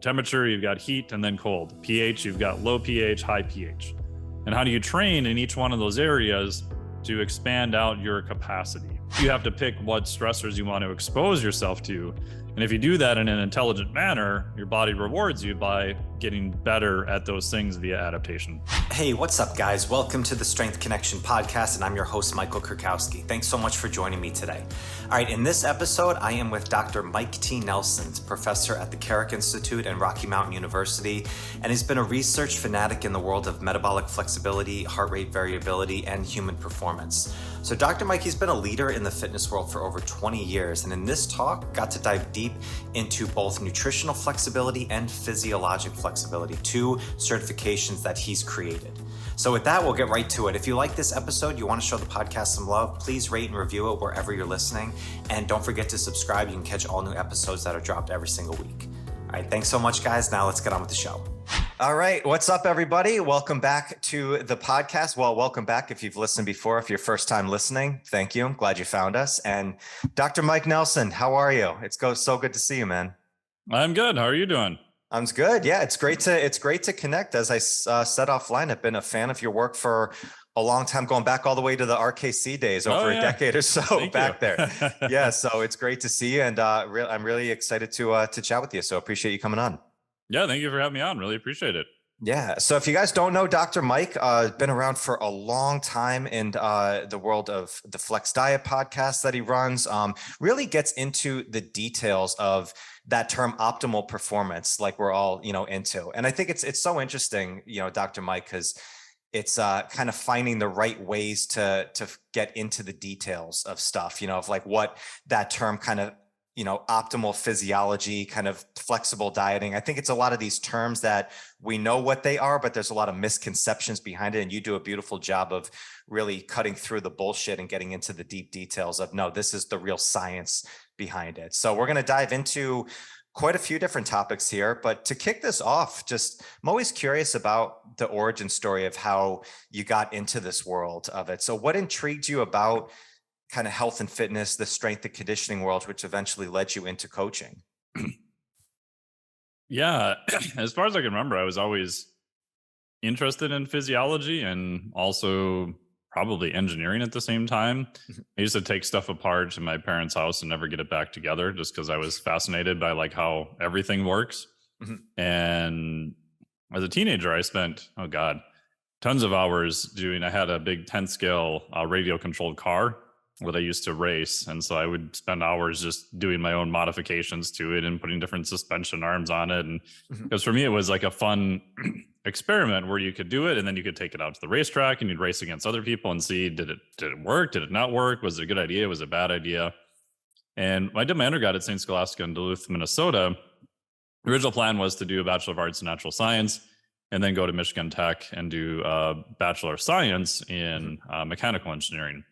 Temperature, you've got heat and then cold. pH, you've got low pH, high pH. And how do you train in each one of those areas to expand out your capacity? You have to pick what stressors you want to expose yourself to. And if you do that in an intelligent manner, your body rewards you by getting better at those things via adaptation. Hey, what's up, guys? Welcome to the Strength Connection podcast, and I'm your host, Michael Kurkowski. Thanks so much for joining me today. All right, in this episode, I am with Dr. Mike T. Nelson, professor at the Carrick Institute and Rocky Mountain University, and he's been a research fanatic in the world of metabolic flexibility, heart rate variability, and human performance. So Dr. Mike, he's been a leader in the fitness world for over 20 years, and in this talk, got to dive deep into both nutritional flexibility and physiologic flexibility, two certifications that he's created. So with that, we'll get right to it. If you like this episode, you want to show the podcast some love, please rate and review it wherever you're listening. And don't forget to subscribe. You can catch all new episodes that are dropped every single week. All right, thanks so much, guys. Now let's get on with the show. All right, what's up, everybody? Welcome back to the podcast. Well, welcome back if you've listened before. If you're first time listening, thank you. I'm glad you found us. And Dr. Mike Nelson, how are you? It's so good to see you, man. I'm good. How are you doing? I'm good. Yeah, it's great to connect. As I said offline, I've been a fan of your work for a long time, going back all the way to the RKC days, over a decade or so. Thank back you. There. Yeah, so it's great to see you, and I'm really excited to chat with you. So appreciate you coming on. Yeah, thank you for having me on. Really appreciate it. Yeah. So if you guys don't know, Dr. Mike been around for a long time in the world of the Flex Diet podcast that he runs. Really gets into the details of that term optimal performance, like we're all, into. And I think it's so interesting, Dr. Mike, because it's kind of finding the right ways to get into the details of stuff, of like what that term kind of, optimal physiology, kind of flexible dieting. I think it's a lot of these terms that we know what they are, but there's a lot of misconceptions behind it. And you do a beautiful job of really cutting through the bullshit and getting into the deep details of, no, this is the real science behind it. So we're going to dive into quite a few different topics here, but to kick this off, I'm always curious about the origin story of how you got into this world of it. So what intrigued you about kind of health and fitness, the strength and conditioning world, which eventually led you into coaching? Yeah, as far as I can remember, I was always interested in physiology and also probably engineering at the same time. I used to take stuff apart in my parents' house and never get it back together just because I was fascinated by like how everything works. And as a teenager, I spent, tons of hours I had a big 10 scale radio controlled car that I used to race. And so I would spend hours just doing my own modifications to it and putting different suspension arms on it. And because for me, it was like a fun experiment where you could do it and then you could take it out to the racetrack and you'd race against other people and see, did it work? Did it not work? Was it a good idea? Was it a bad idea? And I did my undergrad at St. Scholastica in Duluth, Minnesota. The original plan was to do a Bachelor of Arts in Natural Science and then go to Michigan Tech and do a Bachelor of Science in mechanical engineering.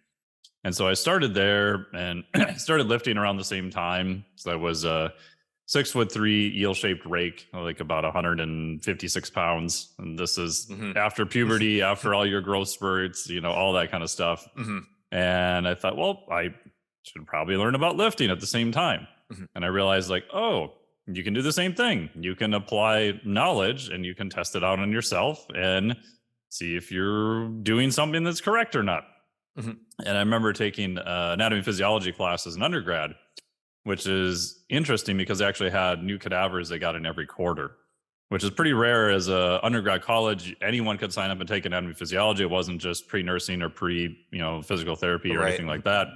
And so I started there and started lifting around the same time. So I was a 6'3" eel-shaped rake, like about 156 pounds. And this is after puberty, after all your growth spurts, all that kind of stuff. And I thought, well, I should probably learn about lifting at the same time. And I realized you can do the same thing. You can apply knowledge and you can test it out on yourself and see if you're doing something that's correct or not. And I remember taking anatomy and physiology class as an undergrad, which is interesting because they actually had new cadavers they got in every quarter, which is pretty rare as a undergrad college. Anyone could sign up and take anatomy and physiology. It wasn't just pre-nursing or physical therapy or anything like that.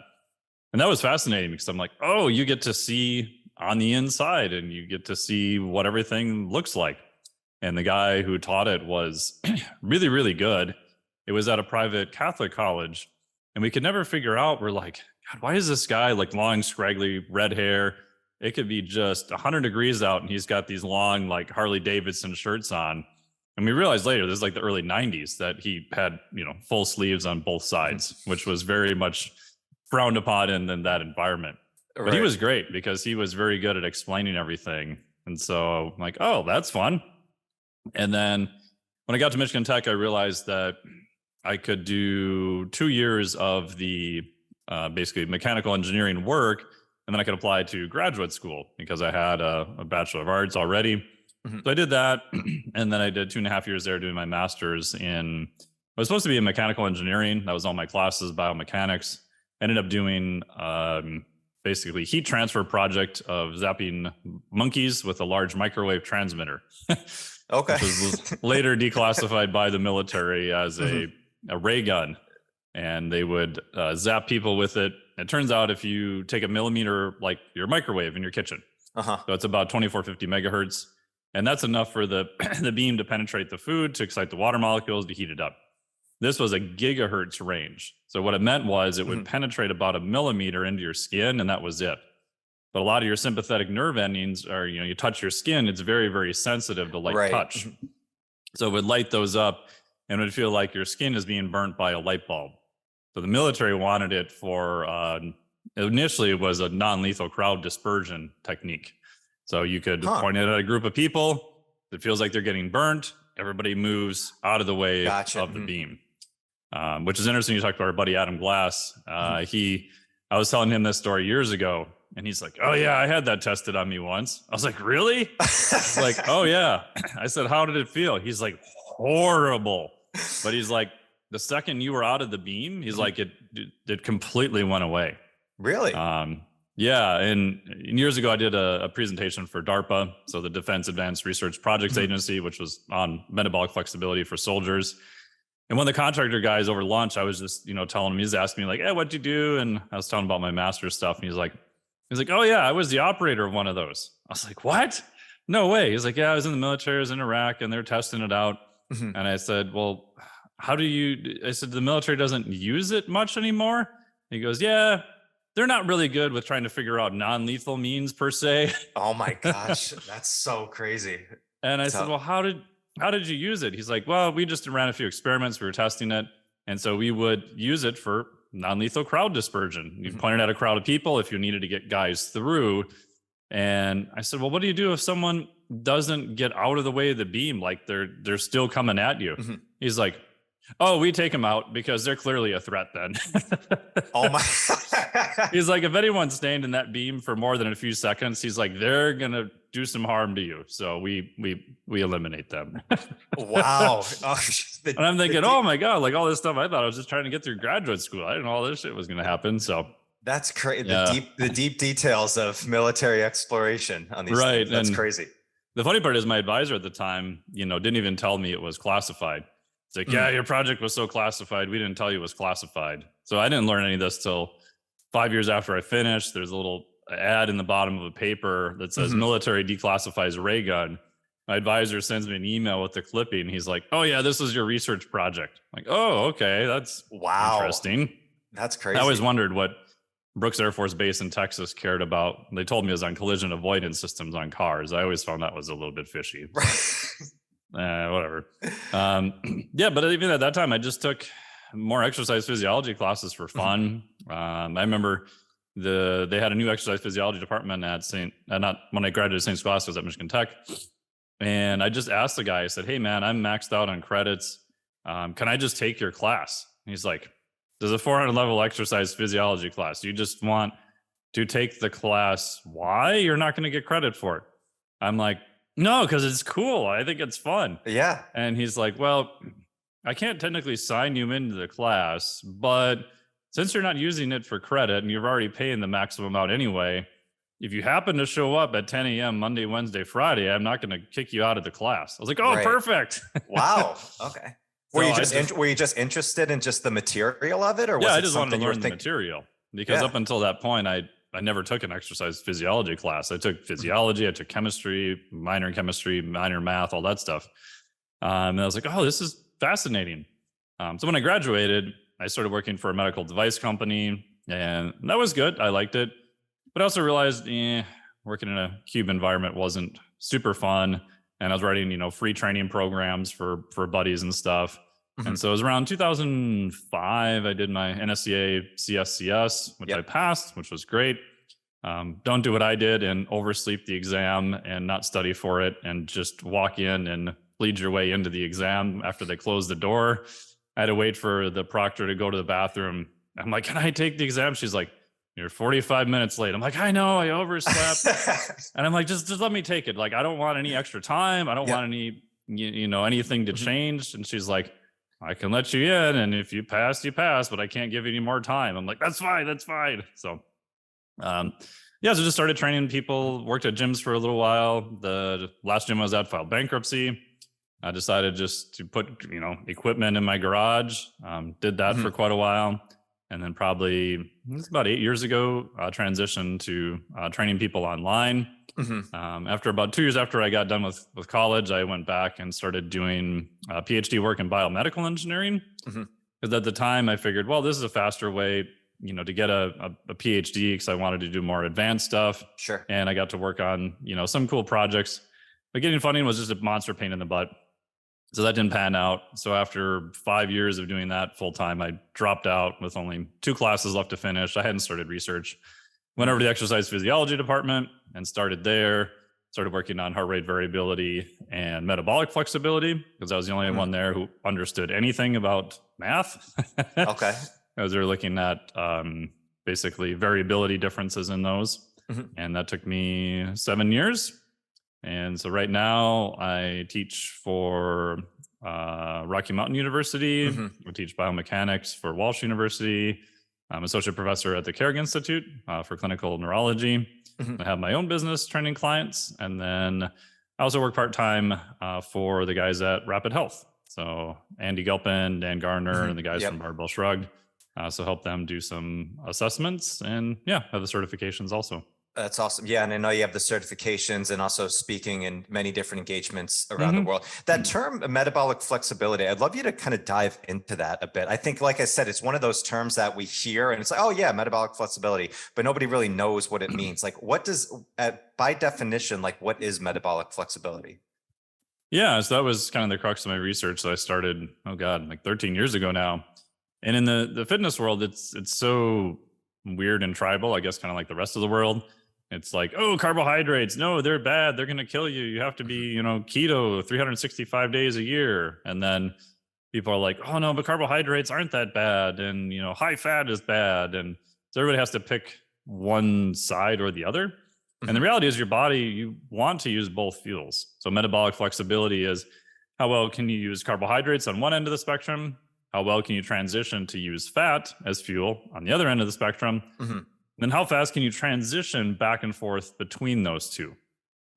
And that was fascinating because I'm like, oh, you get to see on the inside and you get to see what everything looks like. And the guy who taught it was really, really good. It was at a private Catholic college. And we could never figure out, we're like, God, why is this guy like long, scraggly red hair? It could be just 100 degrees out and he's got these long, like Harley Davidson shirts on. And we realized later, this is like the early 90s, that he had, full sleeves on both sides, which was very much frowned upon in that environment. Right. But he was great because he was very good at explaining everything. And so I'm like, oh, that's fun. And then when I got to Michigan Tech, I realized that I could do 2 years of the basically mechanical engineering work, and then I could apply to graduate school because I had a Bachelor of Arts already. So I did that. And then I did 2.5 years there doing my master's in, I was supposed to be in mechanical engineering. That was all my classes, biomechanics. I ended up doing basically heat transfer project of zapping monkeys with a large microwave transmitter. Okay. Which was later declassified by the military as a ray gun. And they would zap people with it. It turns out if you take a millimeter, like your microwave in your kitchen, so it's about 2450 megahertz, and that's enough for the beam to penetrate the food, to excite the water molecules, to heat it up. This was a gigahertz range. So what it meant was it would penetrate about a millimeter into your skin, and that was it. But a lot of your sympathetic nerve endings are, you touch your skin, it's very, very sensitive to light touch. So it would light those up and it would feel like your skin is being burnt by a light bulb. So the military wanted it for, initially it was a non-lethal crowd dispersion technique. So you could point it at a group of people, it feels like they're getting burnt, everybody moves out of the way of the beam. Which is interesting. You talked to our buddy Adam Glass. I was telling him this story years ago, and he's like, "Oh yeah, I had that tested on me once." I was like, "Really?" He's like, "Oh yeah." I said, "How did it feel?" He's like, "Horrible." But he's like, the second you were out of the beam, he's like, it completely went away. Really? Yeah. And years ago, I did a presentation for DARPA, so the Defense Advanced Research Projects Agency, which was on metabolic flexibility for soldiers. And one of the contractor guys over lunch, I was just, telling him, he's asking me like, "Hey, what'd you do?" And I was telling him about my master's stuff. And he's like, "Oh yeah, I was the operator of one of those." I was like, "What? No way." He's like, "Yeah, I was in the military, I was in Iraq, and they're testing it out." And I said, "Well, I said, the military doesn't use it much anymore." He goes, "Yeah, they're not really good with trying to figure out non-lethal means per se." Oh my gosh, that's so crazy. And I said, "Well, how did you use it?" He's like, "Well, we just ran a few experiments. We were testing it. And so we would use it for non-lethal crowd dispersion. You point it at a crowd of people if you needed to get guys through." And I said, "Well, what do you do if someone doesn't get out of the way of the beam? Like they're still coming at you." He's like, "Oh, we take them out because they're clearly a threat then." Oh my. He's like, "If anyone's staying in that beam for more than a few seconds, he's like, they're going to do some harm to you. So we eliminate them." Wow. And I'm thinking, oh my God, like all this stuff, I thought I was just trying to get through graduate school. I didn't know all this shit was going to happen. So that's crazy. The deep details of military exploration on these things. That's crazy. The funny part is my advisor at the time, didn't even tell me it was classified. It's like, "Yeah, your project was so classified. We didn't tell you it was classified." So I didn't learn any of this till 5 years after I finished. There's a little ad in the bottom of a paper that says military declassifies ray gun. My advisor sends me an email with the clipping. He's like, "Oh yeah, this is your research project." I'm like, "Oh, okay. That's interesting." That's crazy. I always wondered what Brooks Air Force Base in Texas cared about. They told me it was on collision avoidance systems on cars. I always found that was a little bit fishy. Whatever. Yeah, but even at that time, I just took more exercise physiology classes for fun. I remember they had a new exercise physiology department at not when I graduated St. Scholastic, I was at Michigan Tech. And I just asked the guy, I said, "Hey man, I'm maxed out on credits. Can I just take your class?" And he's like, "There's a 400 level exercise physiology class. You just want to take the class. Why? You're not going to get credit for it." I'm like, "No, because it's cool. I think it's fun." Yeah. And he's like, "Well, I can't technically sign you into the class, but since you're not using it for credit and you're already paying the maximum amount anyway, if you happen to show up at 10 a.m. Monday, Wednesday, Friday, I'm not going to kick you out of the class." I was like, "Oh, perfect." Wow. Okay. Were you just interested in just the material of it, or was I it just wanted to learn the thinking? material because up until that point, I never took an exercise physiology class. I took physiology, I took chemistry, minor math, all that stuff. And I was like, "Oh, this is fascinating." So when I graduated, I started working for a medical device company, and that was good. I liked it, but I also realized working in a cube environment wasn't super fun. And I was writing, free training programs for buddies and stuff. And so it was around 2005, I did my NSCA CSCS, which I passed, which was great. Don't do what I did and oversleep the exam and not study for it and just walk in and bleed your way into the exam after they closed the door. I had to wait for the proctor to go to the bathroom. I'm like, "Can I take the exam?" She's like, you're 45 minutes late. I'm like, I know, I overslept. And I'm like, just let me take it. Like, I don't want any extra time. I don't want any, anything to change. And she's like, I can let you in. And if you pass, you pass, but I can't give you any more time. I'm like, that's fine. So, so just started training people, worked at gyms for a little while. The last gym I was at filed bankruptcy. I decided just to put, equipment in my garage. Did that for quite a while. And then probably it's about 8 years ago, transitioned to training people online. After about 2 years after I got done with college, I went back and started doing Ph.D. work in biomechanical engineering. Because at the time I figured, well, this is a faster way, to get a Ph.D. because I wanted to do more advanced stuff. Sure. And I got to work on, some cool projects. But getting funding was just a monster pain in the butt. So that didn't pan out. So after 5 years of doing that full time, I dropped out with only 2 classes left to finish. I hadn't started research. Went over to the exercise physiology department and started there. Started working on heart rate variability and metabolic flexibility because I was the only one there who understood anything about math. Okay. As they're looking at basically variability differences in those. And that took me 7 years. And so right now I teach for Rocky Mountain University. I teach biomechanics for Walsh University. I'm associate professor at the Carrick Institute for clinical neurology. I have my own business training clients. And then I also work part-time for the guys at Rapid Health. So Andy Gilpin, Dan Garner, and the guys from Barbell Shrugged. So help them do some assessments and have the certifications also. That's awesome. Yeah. And I know you have the certifications and also speaking in many different engagements around the world. That term metabolic flexibility, I'd love you to kind of dive into that a bit. I think, like I said, it's one of those terms that we hear and it's like, oh yeah, metabolic flexibility, but nobody really knows what it means. Like what does, by definition, like what is metabolic flexibility? Yeah. So that was kind of the crux of my research that I started, like 13 years ago now. And in the fitness world, it's so weird and tribal, I guess, kind of like the rest of the world. It's like, oh, carbohydrates, no, they're bad. They're going to kill you. You have to be, keto 365 days a year. And then people are like, oh no, but carbohydrates aren't that bad. And, high fat is bad. And so everybody has to pick one side or the other. And the reality is your body, you want to use both fuels. So metabolic flexibility is how well can you use carbohydrates on one end of the spectrum? How well can you transition to use fat as fuel on the other end of the spectrum? Then how fast can you transition back and forth between those two?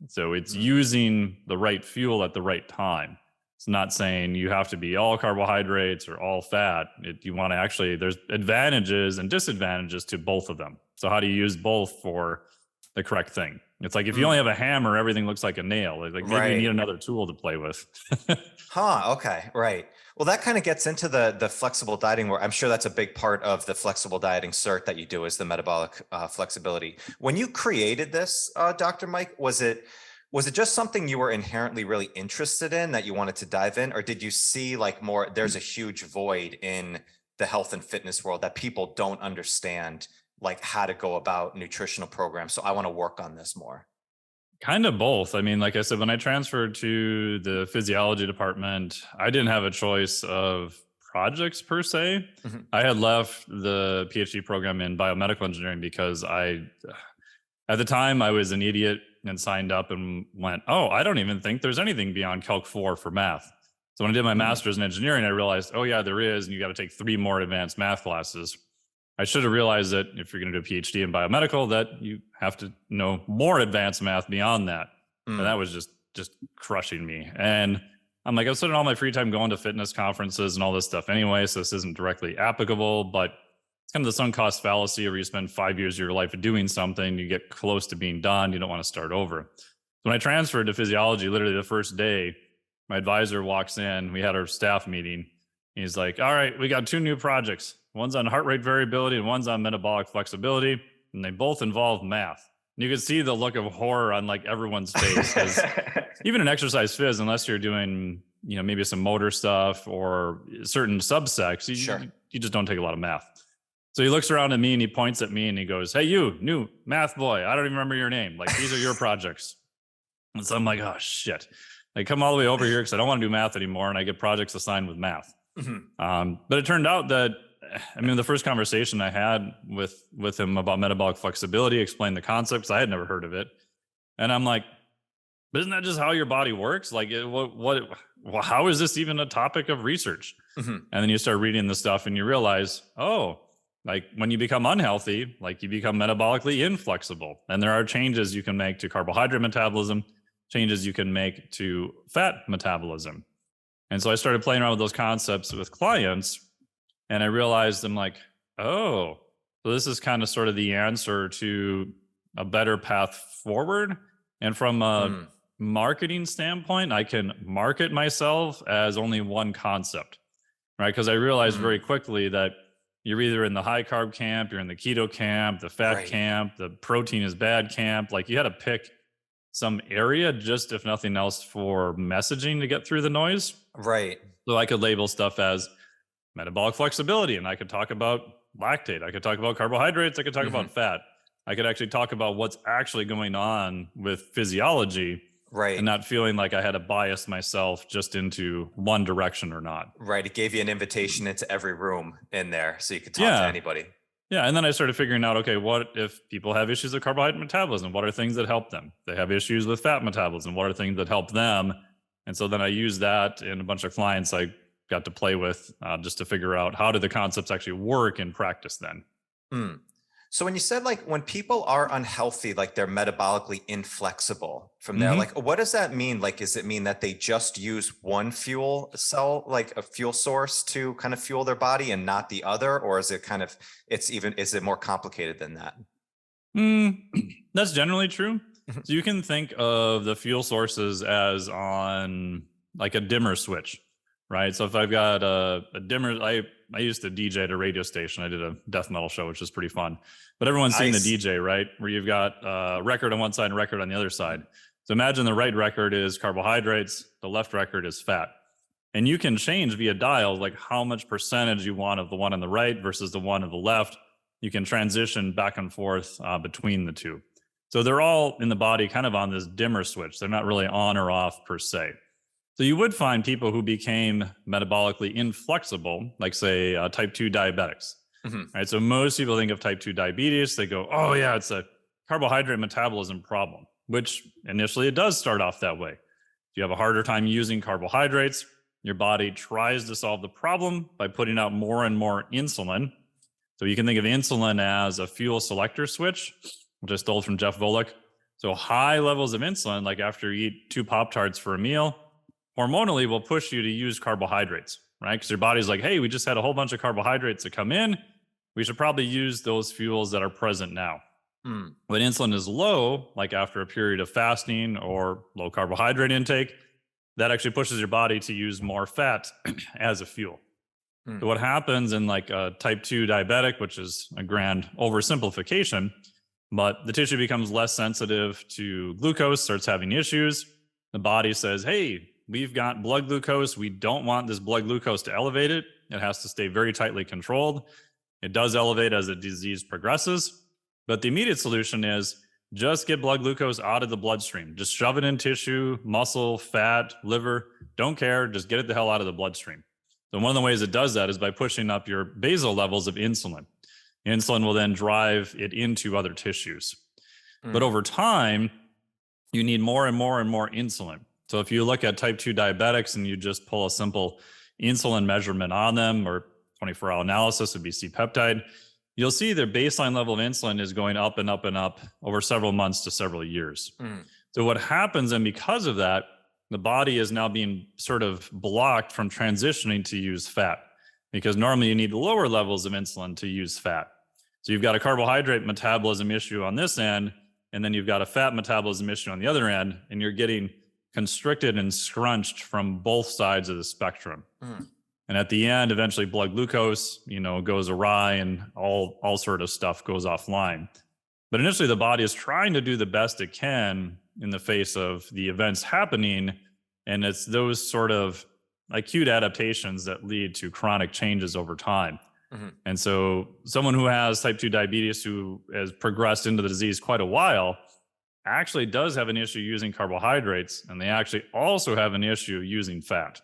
So it's using the right fuel at the right time. It's not saying you have to be all carbohydrates or all fat. You want to actually, there's advantages and disadvantages to both of them. So how do you use both for the correct thing? It's like if you only have a hammer, everything looks like a nail. Like maybe you need another tool to play with. Okay. Right. Well, that kind of gets into the flexible dieting where I'm sure that's a big part of the flexible dieting cert that you do is the metabolic flexibility. When you created this, Dr. Mike, was it just something you were inherently really interested in that you wanted to dive in? Or did you see like more, there's a huge void in the health and fitness world that people don't understand, like how to go about nutritional programs. So I want to work on this more. Kind of both. I mean, like I said, when I transferred to the physiology department, I didn't have a choice of projects per se. I had left the PhD program in biomedical engineering because at the time I was an idiot and signed up and went, oh, I don't even think there's anything beyond Calc 4 for math. So when I did my master's in engineering, I realized, oh yeah, there is, and you got to take 3 more advanced math classes. I should have realized that if you're going to do a PhD in biomedical, that you have to know more advanced math beyond that. And that was just crushing me. And I'm like, I was spending all my free time going to fitness conferences and all this stuff anyway, so this isn't directly applicable, but it's kind of the sunk cost fallacy where you spend 5 years of your life doing something, you get close to being done, you don't want to start over. So when I transferred to physiology, literally the first day, my advisor walks in, we had our staff meeting. He's like, all right, we got 2 new projects. One's on heart rate variability and one's on metabolic flexibility. And they both involve math. And you can see the look of horror on like everyone's face. Because even in exercise phys, unless you're doing, maybe some motor stuff or certain subsects, you just don't take a lot of math. So he looks around at me and he points at me and he goes, hey, you new math boy, I don't even remember your name. Like, these are your projects. And so I'm like, oh shit. I come all the way over here because I don't want to do math anymore. And I get projects assigned with math. But it turned out that I mean, the first conversation I had with him about metabolic flexibility, explained the concepts. I had never heard of it. And I'm like, but isn't that just how your body works? Like, how is this even a topic of research? Mm-hmm. And then you start reading the stuff and you realize, oh, like when you become unhealthy, like you become metabolically inflexible. And there are changes you can make to carbohydrate metabolism, changes you can make to fat metabolism. And so I started playing around with those concepts with clients, and I realized I'm like, oh, so this is kind of sort of the answer to a better path forward. And from a marketing standpoint, I can market myself as only one concept, right? Because I realized very quickly that you're either in the high carb camp, you're in the keto camp, the fat camp, the protein is bad camp. Like you had to pick some area, just if nothing else, for messaging to get through the noise. Right. So I could label stuff as metabolic flexibility, and I could talk about lactate. I could talk about carbohydrates. I could talk about fat. I could actually talk about what's actually going on with physiology, right, and not feeling like I had to bias myself just into one direction or not. Right. It gave you an invitation into every room in there, so you could talk to anybody. Yeah. And then I started figuring out, okay, what if people have issues with carbohydrate metabolism? What are things that help them? They have issues with fat metabolism. What are things that help them? And so then I used that in a bunch of clients I got to play with just to figure out how do the concepts actually work in practice then. So when you said like when people are unhealthy, like they're metabolically inflexible from there, like what does that mean? Like, does it mean that they just use one fuel cell, like a fuel source to kind of fuel their body and not the other? Or is it kind of, is it more complicated than that? That's generally true. So you can think of the fuel sources as on like a dimmer switch, right? So if I've got a dimmer, I used to DJ at a radio station. I did a death metal show, which was pretty fun. But everyone's seen the DJ, right? Where you've got a record on one side and record on the other side. So imagine the right record is carbohydrates, the left record is fat. And you can change via dial, like how much percentage you want of the one on the right versus the one on the left. You can transition back and forth between the two. So they're all in the body kind of on this dimmer switch. They're not really on or off per se. So you would find people who became metabolically inflexible, like say type 2 diabetics, right? So most people think of type 2 diabetes, they go, oh yeah, it's a carbohydrate metabolism problem, which initially it does start off that way. If you have a harder time using carbohydrates, your body tries to solve the problem by putting out more and more insulin. So you can think of insulin as a fuel selector switch, which I stole from Jeff Volek. So high levels of insulin, like after you eat 2 Pop-Tarts for a meal, hormonally will push you to use carbohydrates, right? Because your body's like, hey, we just had a whole bunch of carbohydrates that come in. We should probably use those fuels that are present now. When insulin is low, like after a period of fasting or low carbohydrate intake, that actually pushes your body to use more fat as a fuel. So what happens in like a type 2 diabetic, which is a grand oversimplification, but the tissue becomes less sensitive to glucose, starts having issues. The body says, hey, we've got blood glucose. We don't want this blood glucose to elevate it. It has to stay very tightly controlled. It does elevate as the disease progresses. But the immediate solution is just get blood glucose out of the bloodstream. Just shove it in tissue, muscle, fat, liver. Don't care. Just get it the hell out of the bloodstream. So one of the ways it does that is by pushing up your basal levels of insulin. Insulin will then drive it into other tissues. But over time, you need more and more and more insulin. So if you look at type 2 diabetics and you just pull a simple insulin measurement on them, or 24-hour analysis would be C-peptide, you'll see their baseline level of insulin is going up and up and up over several months to several years. So what happens, and because of that, the body is now being sort of blocked from transitioning to use fat, because normally you need lower levels of insulin to use fat. So you've got a carbohydrate metabolism issue on this end, and then you've got a fat metabolism issue on the other end, and you're getting constricted and scrunched from both sides of the spectrum. And at the end, eventually blood glucose, goes awry and all sort of stuff goes offline. But initially the body is trying to do the best it can in the face of the events happening. And it's those sort of acute adaptations that lead to chronic changes over time. And so someone who has type 2 diabetes who has progressed into the disease quite a while actually does have an issue using carbohydrates, and they actually also have an issue using fat.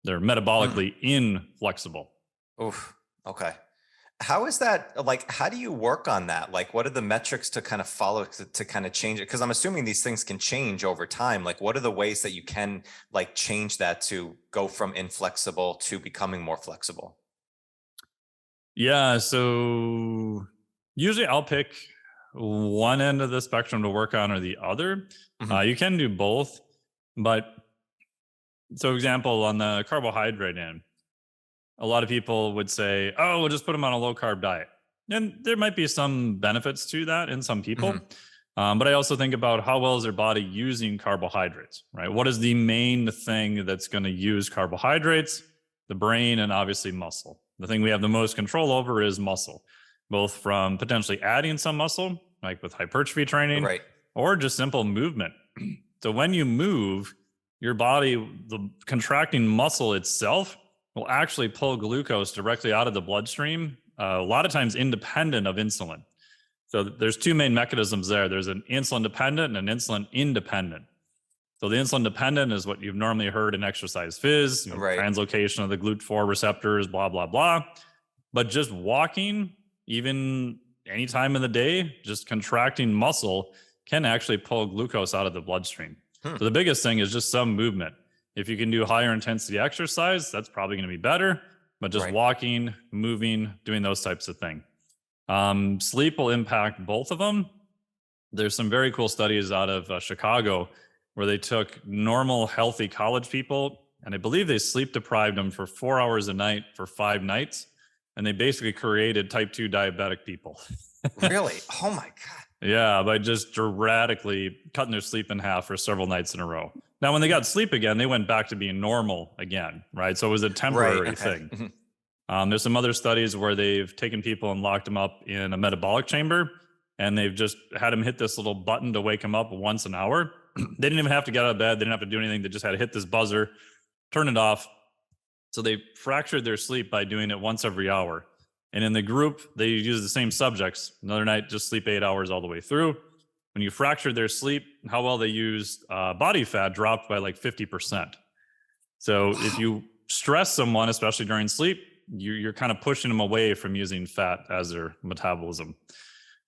They're metabolically inflexible. Oof. Okay. How is that, like, how do you work on that? Like, what are the metrics to kind of follow to kind of change it? Because I'm assuming these things can change over time. Like, what are the ways that you can like change that to go from inflexible to becoming more flexible? Yeah, so usually I'll pick one end of the spectrum to work on or the other. Mhm. You can do both, but so example on the carbohydrate end, a lot of people would say, "Oh, we'll just put them on a low carb diet," and there might be some benefits to that in some people. Mhm. But I also think about how well is their body using carbohydrates, right? What is the main thing that's going to use carbohydrates? The brain and obviously muscle. The thing we have the most control over is muscle, both from potentially adding some muscle, like with hypertrophy training, Right. or just simple movement. So when you move, your body, the contracting muscle itself will actually pull glucose directly out of the bloodstream, a lot of times independent of insulin. So there's two main mechanisms there. There's an insulin dependent and an insulin independent. So the insulin dependent is what you've normally heard in exercise phys, Right. translocation of the GLUT4 receptors, blah, blah, blah. But just walking, even any time in the day, just contracting muscle can actually pull glucose out of the bloodstream. Hmm. So the biggest thing is just some movement. If you can do higher intensity exercise, that's probably going to be better. But just Right. walking, moving, doing those types of things. Sleep will impact both of them. There's some very cool studies out of Chicago where they took normal, healthy college people, and I believe they sleep deprived them for 4 hours a night for 5 nights. And they basically created type 2 diabetic people. Really? Oh my God. Yeah, by just dramatically cutting their sleep in half for several nights in a row. Now, when they got sleep again, they went back to being normal again, right? So it was a Right. temporary Okay. thing. Mhm. There's some other studies where they've taken people and locked them up in a metabolic chamber, and they've just had them hit this little button to wake them up once an hour. They didn't even have to get out of bed. They didn't have to do anything. They just had to hit this buzzer, turn it off. So they fractured their sleep by doing it once every hour. And in the group, they used the same subjects. Another night, just sleep 8 hours all the way through. When you fractured their sleep, how well they used body fat dropped by like 50%. So if you stress someone, especially during sleep, you're kind of pushing them away from using fat as their metabolism.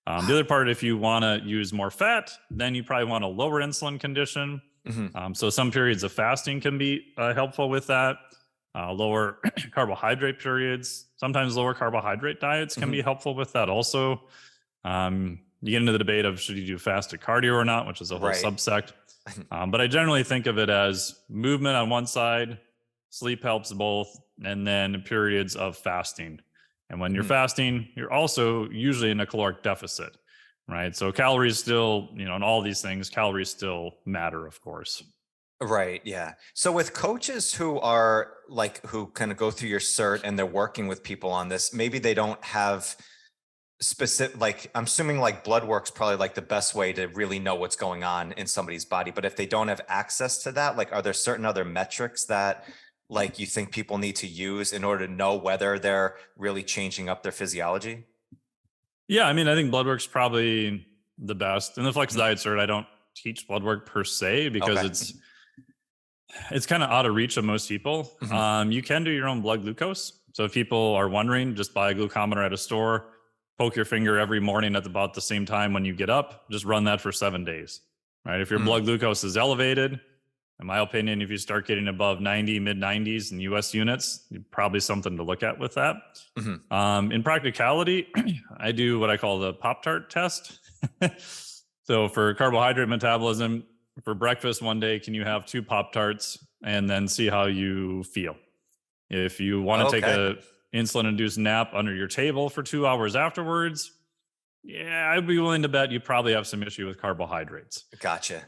The other part, if you want to use more fat, then you probably want a lower insulin condition. Mhm. So some periods of fasting can be helpful with that. Lower carbohydrate periods, sometimes lower carbohydrate diets can be helpful with that also. You get into the debate of should you do fasted cardio or not, which is a whole Right. subsect. But I generally think of it as movement on one side, sleep helps both, and then periods of fasting. And when you're Mhm. fasting, you're also usually in a caloric deficit, right? So calories still, and all these things, calories still matter, of course. Right. Yeah. So with coaches who are like, who kind of go through your cert and they're working with people on this, maybe they don't have specific, like, I'm assuming like blood work's probably like the best way to really know what's going on in somebody's body. But if they don't have access to that, like, are there certain other metrics that like you think people need to use in order to know whether they're really changing up their physiology? Yeah, I mean, I think blood work's probably the best. In the Flex Mhm. Diet cert, I don't teach blood work per se because Okay. it's kind of out of reach of most people. Mhm. You can do your own blood glucose. So if people are wondering, just buy a glucometer at a store, poke your finger every morning at about the same time when you get up, just run that for 7 days, right? If your Mm. blood glucose is elevated, in my opinion, if you start getting above 90, mid 90s in US units, probably something to look at with that. Mhm. In practicality, I do what I call the Pop-Tart test. So for carbohydrate metabolism, for breakfast one day, can you have two Pop-Tarts and then see how you feel? If you want to take Okay. a insulin-induced nap under your table for 2 hours afterwards, yeah, I'd be willing to bet you probably have some issue with carbohydrates. Gotcha.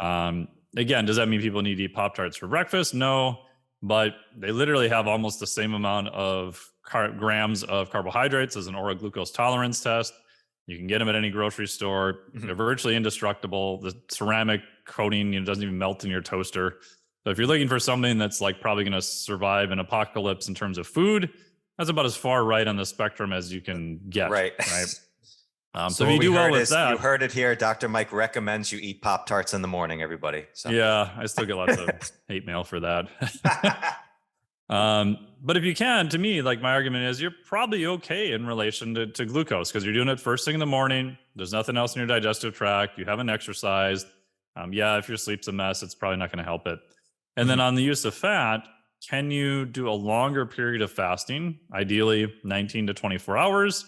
Again, does that mean people need to eat Pop-Tarts for breakfast? No, but they literally have almost the same amount of grams of carbohydrates as an oral glucose tolerance test. You can get them at any grocery store. Mhm. They're virtually indestructible. The ceramic coating doesn't even melt in your toaster. So if you're looking for something that's like probably going to survive an apocalypse in terms of food, that's about as far right on the spectrum as you can get, Right. right? So So if what you we do well heard with is you that, heard it here. Dr. Mike recommends you eat Pop Tarts in the morning, everybody. So yeah, I still get lots of hate mail for that. But if you can, to me, like my argument is you're probably okay in relation to glucose because you're doing it first thing in the morning. There's nothing else in your digestive tract. You haven't exercised. Yeah, if your sleep's a mess, it's probably not going to help it. And then on the use of fat, can you do a longer period of fasting, ideally 19 to 24 hours?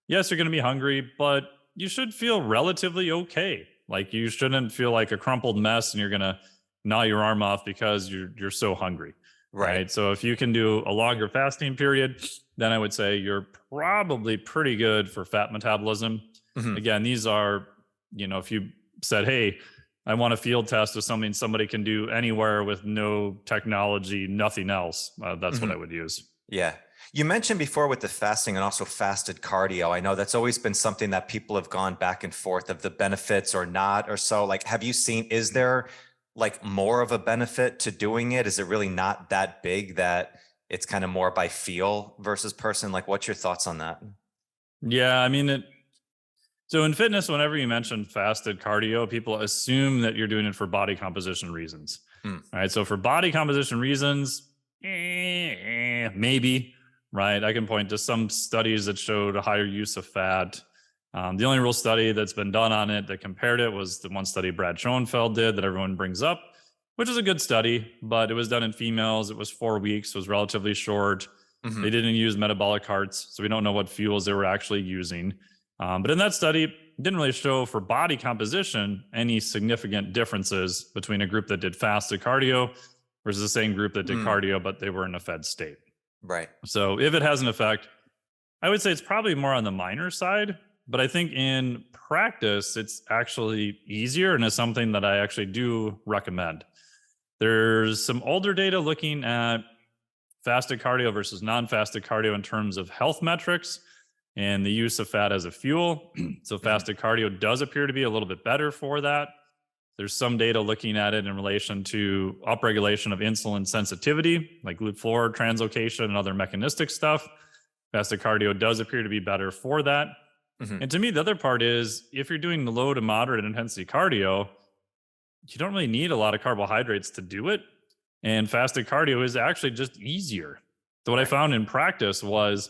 Yes, you're going to be hungry, but you should feel relatively okay. Like you shouldn't feel like a crumpled mess and you're going to gnaw your arm off because you're so hungry. Right. So if you can do a longer fasting period, then I would say you're probably pretty good for fat metabolism. Again, these are, if you said, hey, I want a field test of something somebody can do anywhere with no technology, nothing else, that's what I would use. Yeah. You mentioned before with the fasting and also fasted cardio. I know that's always been something that people have gone back and forth of the benefits or not or so. Like, have you seen, is there like more of a benefit to doing it? Is it really not that big that it's kind of more by feel versus person? Like, what's your thoughts on that? Yeah, I mean, so in fitness, whenever you mention fasted cardio, people assume that you're doing it for body composition reasons. All right. So for body composition reasons, maybe, right? I can point to some studies that showed a higher use of fat. The only real study that's been done on it that compared it was the one study Brad Schoenfeld did that everyone brings up, which is a good study, but it was done in females. It was 4 weeks, was relatively short. They didn't use metabolic carts, so we don't know what fuels they were actually using. But in that study, it didn't really show for body composition any significant differences between a group that did fasted cardio versus the same group that did cardio, but they were in a fed state. Right. So if it has an effect, I would say it's probably more on the minor side. But I think in practice, it's actually easier and is something that I actually do recommend. There's some older data looking at fasted cardio versus non-fasted cardio in terms of health metrics and the use of fat as a fuel. So fasted cardio does appear to be a little bit better for that. There's some data looking at it in relation to upregulation of insulin sensitivity, like GLUT4 translocation and other mechanistic stuff. Fasted cardio does appear to be better for that. And to me, the other part is if you're doing low to moderate intensity cardio, you don't really need a lot of carbohydrates to do it. And fasted cardio is actually just easier. So what I found in practice was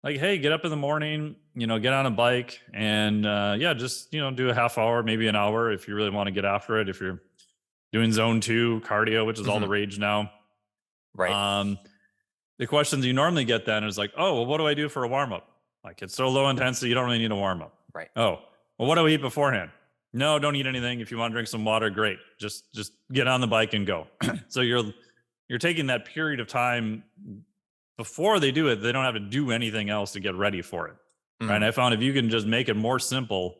like, hey, get up in the morning, get on a bike and just, do a half hour, maybe an hour if you really want to get after it. If you're doing zone 2 cardio, which is all the rage now. Right. The questions you normally get then is like, oh, well, what do I do for a warm up? Like it's so low intensity, you don't really need a warm up. Right. Oh, well, what do I eat beforehand? No, don't eat anything. If you want to drink some water, great. Just get on the bike and go. So you're taking that period of time before they do it. They don't have to do anything else to get ready for it. Right. And I found if you can just make it more simple,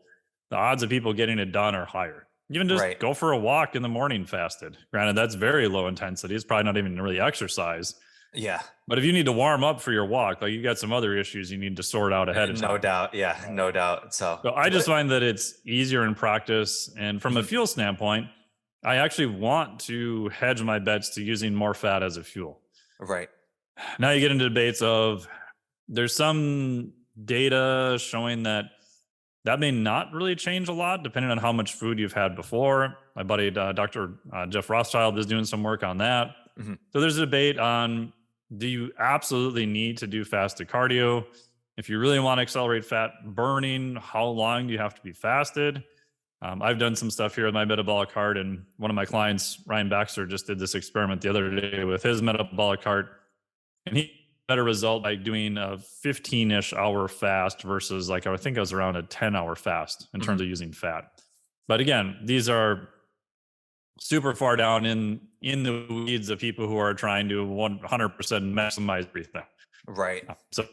the odds of people getting it done are higher. Even just go for a walk in the morning fasted. Granted, that's very low intensity. It's probably not even really exercise. Yeah. But if you need to warm up for your walk, like you got some other issues you need to sort out ahead of time. No doubt. Yeah, no doubt. So I just find that it's easier in practice. And from a fuel standpoint, I actually want to hedge my bets to using more fat as a fuel. Right. Now you get into debates of there's some data showing that may not really change a lot depending on how much food you've had before. My buddy, Dr. Jeff Rothschild is doing some work on that. So there's a debate on, do you absolutely need to do fasted cardio? If you really want to accelerate fat burning, how long do you have to be fasted? I've done some stuff here with my metabolic cart, and one of my clients, Ryan Baxter, just did this experiment the other day with his metabolic cart, and he got a result by doing a 15-ish hour fast versus I think it was around a 10-hour fast in terms of using fat. But again, these are super far down in the weeds of people who are trying to 100% maximize everything. Right. So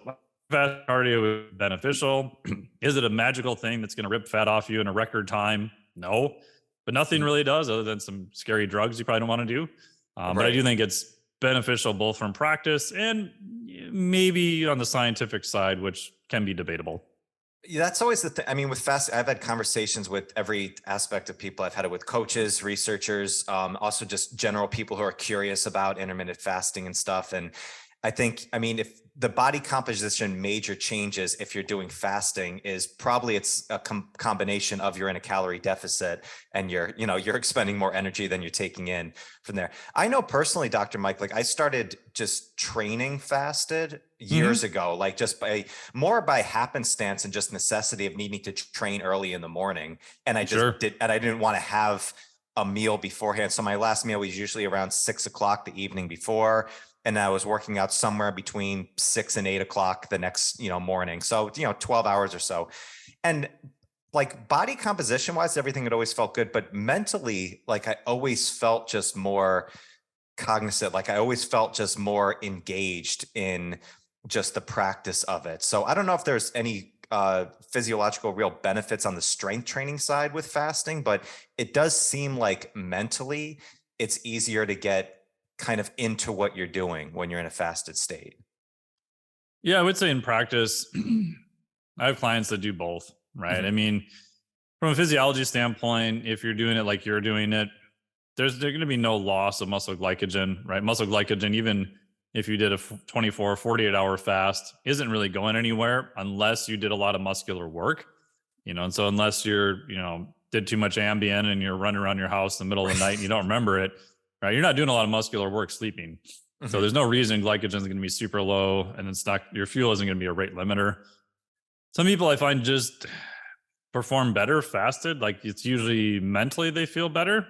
fast cardio is beneficial. Is it a magical thing that's going to rip fat off you in a record time? No, but nothing really does other than some scary drugs you probably don't want to do. But I do think it's beneficial both from practice and maybe on the scientific side, which can be debatable. Yeah, that's always the thing. I mean, with fast, I've had conversations with every aspect of people. I've had it with coaches, researchers, also just general people who are curious about intermittent fasting and stuff. And I think, I mean, if the body composition major changes, if you're doing fasting, is probably it's a combination of you're in a calorie deficit and you're expending more energy than you're taking in from there. I know personally, Dr. Mike, like I started just training fasted years ago, like just by happenstance and just necessity of needing to train early in the morning. And I just did, and I didn't want to have a meal beforehand. So my last meal was usually around 6 o'clock the evening before. And I was working out somewhere between 6 and 8 o'clock the next, morning. So, 12 hours or so. And like body composition wise, everything had always felt good, but mentally, like I always felt just more cognizant. Like I always felt just more engaged in just the practice of it. So I don't know if there's any physiological real benefits on the strength training side with fasting, but it does seem like mentally it's easier to get kind of into what you're doing when you're in a fasted state. Yeah, I would say in practice, I have clients that do both, right? I mean, from a physiology standpoint, if you're doing it like you're doing it, there's going to be no loss of muscle glycogen, right? Muscle glycogen, even if you did a 24, 48 hour fast, isn't really going anywhere unless you did a lot of muscular work, and so unless you're, did too much Ambien and you're running around your house in the middle of the night and you don't remember it, right? You're not doing a lot of muscular work sleeping. So there's no reason glycogen is going to be super low, and it's not, your fuel isn't going to be a rate limiter. Some people I find just perform better fasted. Like it's usually mentally they feel better.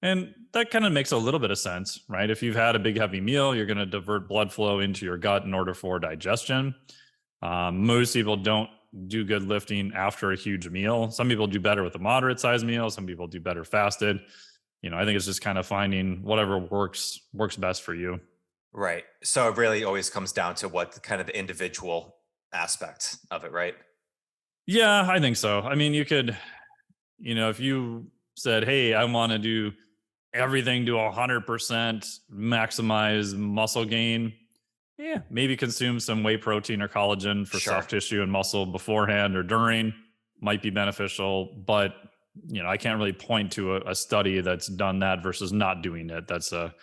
And that kind of makes a little bit of sense, right? If you've had a big heavy meal, you're going to divert blood flow into your gut in order for digestion. Most people don't do good lifting after a huge meal. Some people do better with a moderate sized meal. Some people do better fasted. I think it's just kind of finding whatever works best for you. Right. So it really always comes down to what kind of the individual aspect of it, right? Yeah, I think so. I mean, you could, if you said, hey, I want to do everything to 100% maximize muscle gain, yeah, maybe consume some whey protein or collagen for soft tissue and muscle beforehand or during might be beneficial. But I can't really point to a study that's done that versus not doing it. That's a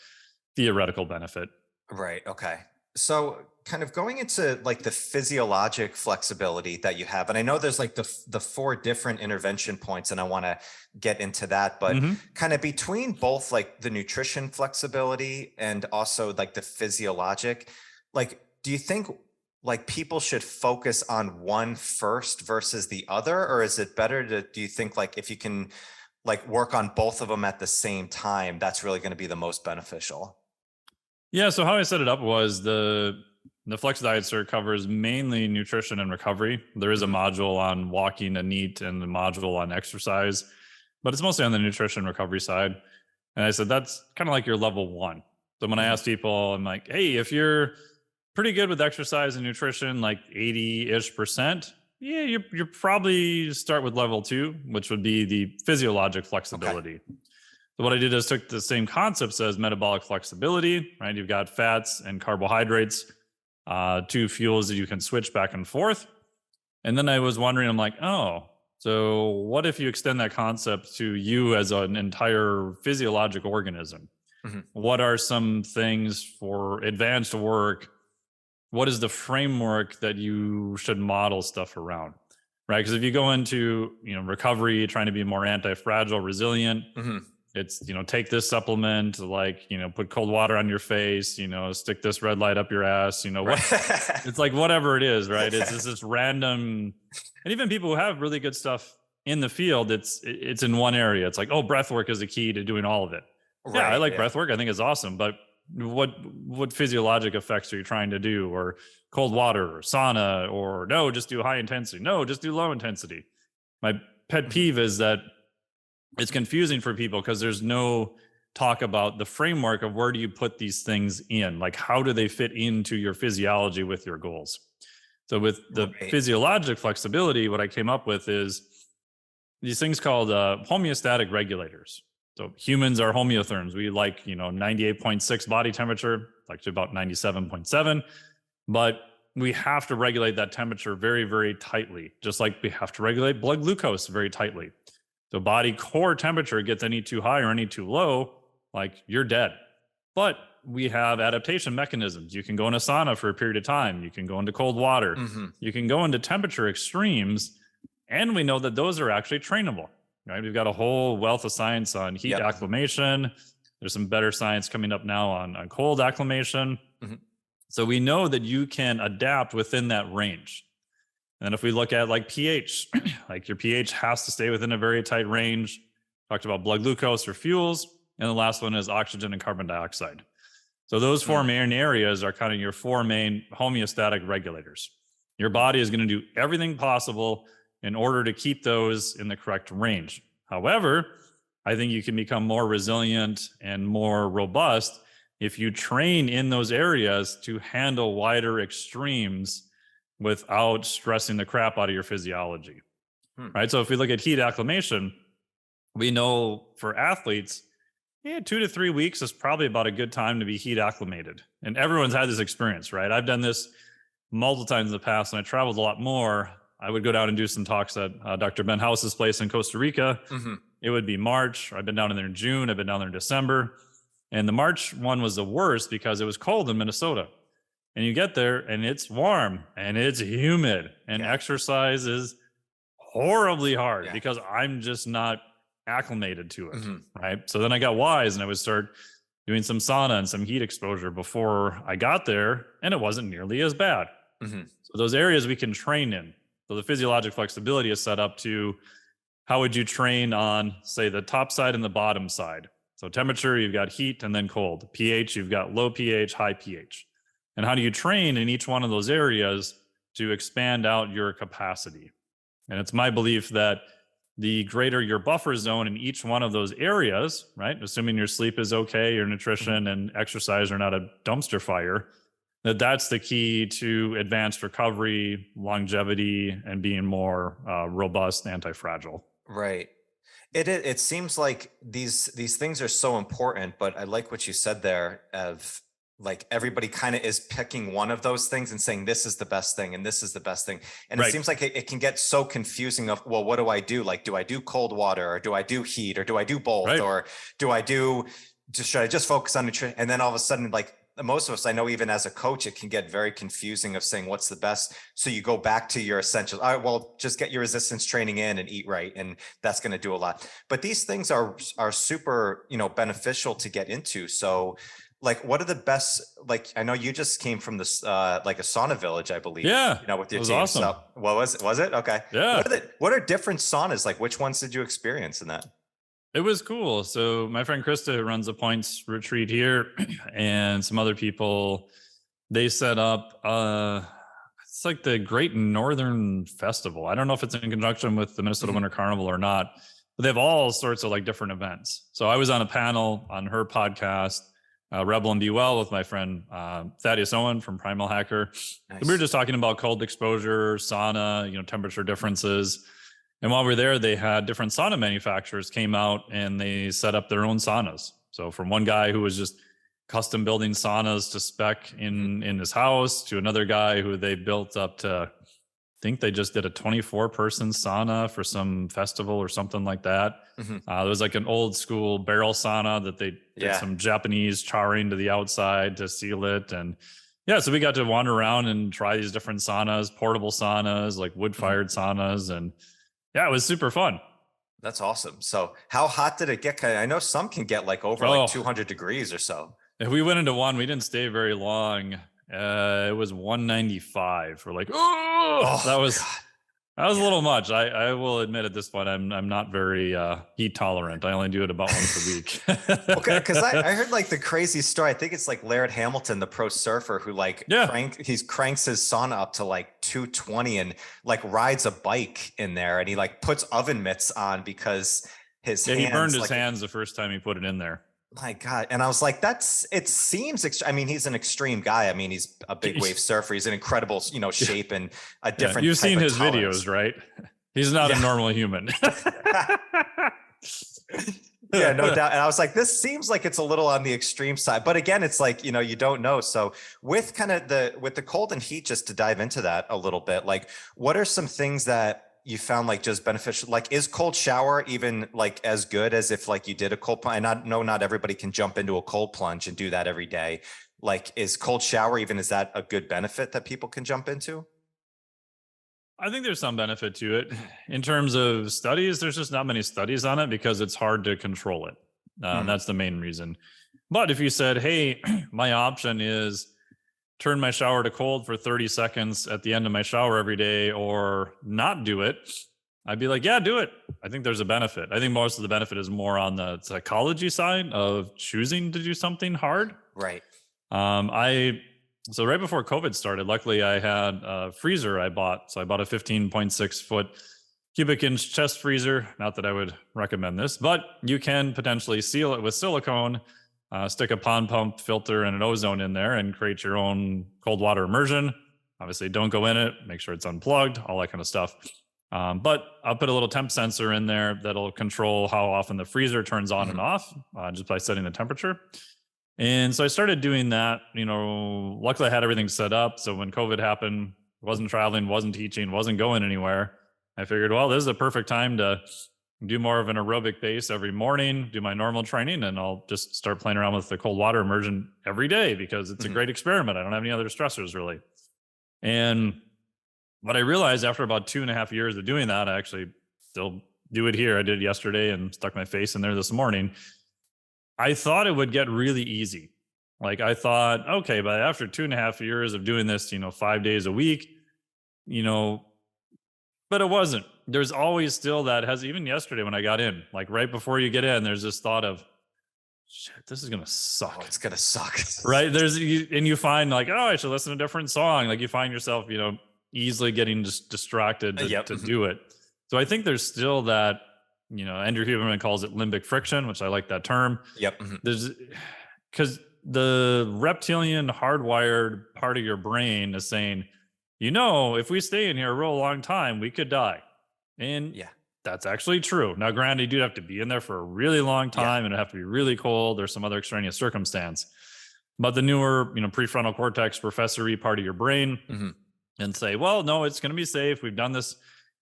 theoretical benefit. Right. Okay. So kind of going into like the physiologic flexibility that you have, and I know there's like the 4 different intervention points, and I want to get into that, but kind of between both like the nutrition flexibility and also like the physiologic, like, do you think like people should focus on one first versus the other? Or is it better do you think like if you can like work on both of them at the same time, that's really going to be the most beneficial? Yeah. So how I set it up was the Flex Diet Cert covers mainly nutrition and recovery. There is a module on walking and NEAT and a module on exercise, but it's mostly on the nutrition recovery side. And I said, that's kind of like your level 1. So when I ask people, I'm like, hey, if you're pretty good with exercise and nutrition, like 80-ish%, yeah, you probably start with level 2, which would be the physiologic flexibility. Okay. So what I did is took the same concepts as metabolic flexibility, right? You've got fats and carbohydrates, 2 fuels that you can switch back and forth. And then I was wondering, I'm like, oh, so what if you extend that concept to you as an entire physiologic organism? What are some things for advanced work? What is the framework that you should model stuff around, right? Because if you go into, recovery, trying to be more antifragile, resilient, it's, take this supplement, like, put cold water on your face, stick this red light up your ass, what it's like, whatever it is, right? It's this random, and even people who have really good stuff in the field, it's in one area. It's like, oh, breath work is the key to doing all of it. Right, yeah, I like breath work. I think it's awesome, but what physiologic effects are you trying to do? Or cold water or sauna, or no, just do high intensity. No, just do low intensity. My pet peeve is that it's confusing for people because there's no talk about the framework of where do you put these things in? Like, how do they fit into your physiology with your goals? So with the physiologic flexibility, what I came up with is these things called homeostatic regulators. So humans are homeotherms. We like, 98.6 body temperature, like to about 97.7, but we have to regulate that temperature very, very tightly, just like we have to regulate blood glucose very tightly. So body core temperature gets any too high or any too low, like you're dead. But we have adaptation mechanisms. You can go in a sauna for a period of time. You can go into cold water. You can go into temperature extremes. And we know that those are actually trainable, right? We've got a whole wealth of science on heat acclimation. There's some better science coming up now on cold acclimation. So we know that you can adapt within that range. And if we look at like pH, like your pH has to stay within a very tight range. Talked about blood glucose or fuels. And the last one is oxygen and carbon dioxide. So those four main areas are kind of your four main homeostatic regulators. Your body is going to do everything possible in order to keep those in the correct range. However, I think you can become more resilient and more robust if you train in those areas to handle wider extremes without stressing the crap out of your physiology, right? So if we look at heat acclimation, we know for athletes, 2 to 3 weeks is probably about a good time to be heat acclimated. And everyone's had this experience, right? I've done this multiple times in the past, and I traveled a lot more. I would go down and do some talks at Dr. Ben House's place in Costa Rica. It would be March. I've been down there in June. I've been down there in December. And the March one was the worst because it was cold in Minnesota. And you get there and it's warm and it's humid and exercise is horribly hard because I'm just not acclimated to it, right? So then I got wise and I would start doing some sauna and some heat exposure before I got there, and it wasn't nearly as bad. So those areas we can train in. So the physiologic flexibility is set up to how would you train on, say, the top side and the bottom side. So temperature, you've got heat and then cold. pH, you've got low pH, high pH. And how do you train in each one of those areas to expand out your capacity? And it's my belief that the greater your buffer zone in each one of those areas, right? Assuming your sleep is okay, your nutrition and exercise are not a dumpster fire, that's the key to advanced recovery, longevity, and being more robust, anti-fragile. Right. It seems like these things are so important, but I like what you said there of like everybody kind of is picking one of those things and saying this is the best thing and this is the best thing. And it seems like it can get so confusing of, well, what do I do? Like, do I do cold water or do I do heat or do I do both? Or do I do, should I just focus on nutrition? And then all of a sudden, like most of us, I know even as a coach, it can get very confusing of saying what's the best. So you go back to your essentials. All right, well, just get your resistance training in and eat right. And that's going to do a lot. But these things are super, beneficial to get into. So like, what are the best, like, I know you just came from this, like a sauna village, I believe. Yeah. With your it was team. awesome. So, was it? Okay. Yeah. What are different saunas? Like, which ones did you experience in that? It was cool. So my friend Krista, who runs a points retreat here, and some other people, they set up, it's like the Great Northern Festival. I don't know if it's in conjunction with the Minnesota Winter Carnival or not, but they have all sorts of like different events. So I was on a panel on her podcast, Rebel and Be Well, with my friend Thadius Owen from Primal Hacker. Nice. We were just talking about cold exposure, sauna, temperature differences. And while we were there, they had different sauna manufacturers came out and they set up their own saunas. So from one guy who was just custom building saunas to spec in his house to another guy who they built up to, I think they just did a 24-person sauna for some festival or something like that. There was like an old school barrel sauna that they did some Japanese charring to the outside to seal it. And so we got to wander around and try these different saunas, portable saunas, like wood-fired saunas. And it was super fun. That's awesome. So how hot did it get? I know some can get like over like 200 degrees or so. If we went into one, we didn't stay very long. It was 195. We're like, that was a little much. I will admit at this point, I'm not very heat tolerant. I only do it about once a week. Okay, because I heard like the crazy story. I think it's like Laird Hamilton, the pro surfer, who like cranks his sauna up to like 220 and like rides a bike in there, and he like puts oven mitts on because his hands, he burned his hands the first time he put it in there. My God. And I was like, it seems, I mean, he's an extreme guy. I mean, he's a big wave surfer. He's in incredible, shape and a different. You've seen his videos, right? He's not a normal human. Yeah, no doubt. And I was like, this seems like it's a little on the extreme side, but again, it's like, you don't know. So with the cold and heat, just to dive into that a little bit, like what are some things that, you found like just beneficial? Like, is cold shower even like as good as if like you did a cold plunge? And I know not everybody can jump into a cold plunge and do that every day. Like, is cold shower even, is that a good benefit that people can jump into? I think there's some benefit to it. In terms of studies, there's just not many studies on it because it's hard to control it. That's the main reason. But if you said, hey, my option is turn my shower to cold for 30 seconds at the end of my shower every day or not do it, I'd be like, yeah, do it. I think there's a benefit. I think most of the benefit is more on the psychology side of choosing to do something hard. Right. So right before COVID started, luckily I had a freezer I bought. So I bought a 15.6 foot cubic inch chest freezer. Not that I would recommend this, but you can potentially seal it with silicone, stick a pond pump filter and an ozone in there and create your own cold water immersion. Obviously don't go in it, make sure it's unplugged, all that kind of stuff. But I'll put a little temp sensor in there that'll control how often the freezer turns on and off just by setting the temperature. And so I started doing that, luckily I had everything set up. So when COVID happened, wasn't traveling, wasn't teaching, wasn't going anywhere. I figured, well, this is a perfect time to do more of an aerobic base every morning, do my normal training, and I'll just start playing around with the cold water immersion every day because it's a great experiment. I don't have any other stressors really. And what I realized after about 2.5 years of doing that, I actually still do it here. I did it yesterday and stuck my face in there this morning. I thought it would get really easy. Like I thought, okay, but after 2.5 years of doing this, 5 days a week, but it wasn't. There's always still even yesterday when I got in, like right before you get in, there's this thought of, shit, this is going to suck. Oh, it's going to suck. Right. You find like, oh, I should listen to a different song. Like you find yourself, easily getting just distracted to do it. So I think there's still that, Andrew Huberman calls it limbic friction, which I like that term. Yep. Because the reptilian hardwired part of your brain is saying, if we stay in here a real long time, we could die. And that's actually true. Now, granted, you'd have to be in there for a really long time and it'd have to be really cold or some other extraneous circumstance. But the newer, prefrontal cortex professory part of your brain and say, well, no, it's going to be safe. We've done this,